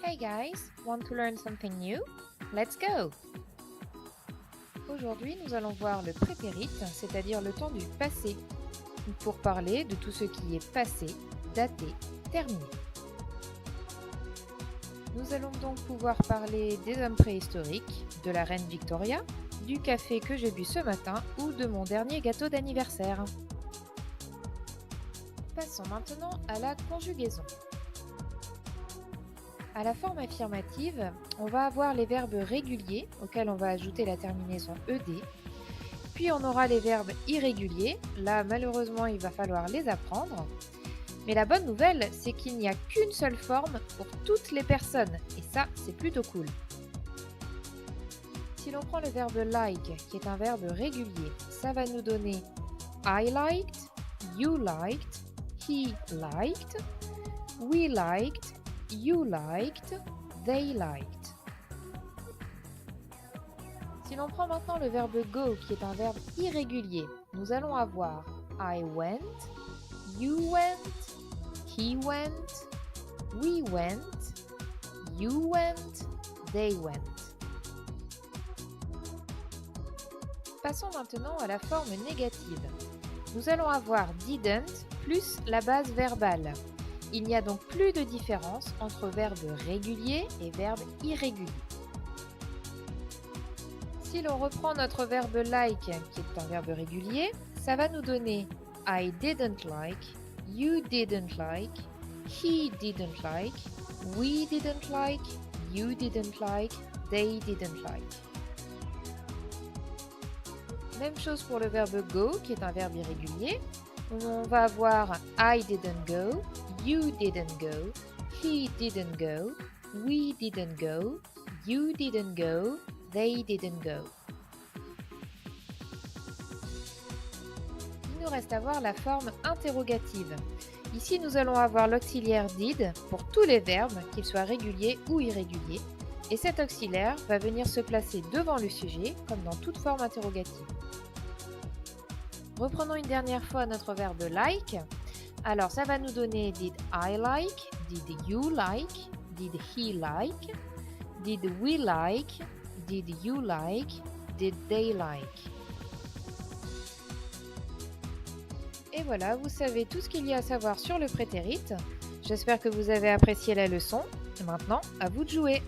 Hey guys, want to learn something new? Let's go! Aujourd'hui, nous allons voir le prétérit, c'est-à-dire le temps du passé, pour parler de tout ce qui est passé, daté, terminé. Nous allons donc pouvoir parler des hommes préhistoriques, de la reine Victoria, du café que j'ai bu ce matin ou de mon dernier gâteau d'anniversaire. Passons maintenant à la conjugaison. À la forme affirmative, on va avoir les verbes réguliers auxquels on va ajouter la terminaison ed. Puis on aura les verbes irréguliers. Là, malheureusement, il va falloir les apprendre. Mais la bonne nouvelle, c'est qu'il n'y a qu'une seule forme pour toutes les personnes. Et ça, c'est plutôt cool. Si l'on prend le verbe like, qui est un verbe régulier, ça va nous donner I liked, you liked, he liked, we liked, you liked, they liked. Si l'on prend maintenant le verbe go, qui est un verbe irrégulier, nous allons avoir I went, you went, he went, we went, you went, they went. Passons maintenant à la forme négative. Nous allons avoir didn't plus la base verbale. Il n'y a donc plus de différence entre verbe régulier et verbe irrégulier. Si l'on reprend notre verbe like, qui est un verbe régulier, ça va nous donner I didn't like, you didn't like, he didn't like, we didn't like, you didn't like, they didn't like. Même chose pour le verbe go, qui est un verbe irrégulier. On va avoir I didn't go, you didn't go, he didn't go, we didn't go, you didn't go, they didn't go. Il nous reste à voir la forme interrogative. Ici, nous allons avoir l'auxiliaire did pour tous les verbes, qu'ils soient réguliers ou irréguliers. Et cet auxiliaire va venir se placer devant le sujet, comme dans toute forme interrogative. Reprenons une dernière fois notre verbe like. Alors, ça va nous donner did I like, did you like, did he like, did we like, did you like, did they like. Et voilà, vous savez tout ce qu'il y a à savoir sur le prétérit. J'espère que vous avez apprécié la leçon. Et maintenant, à vous de jouer.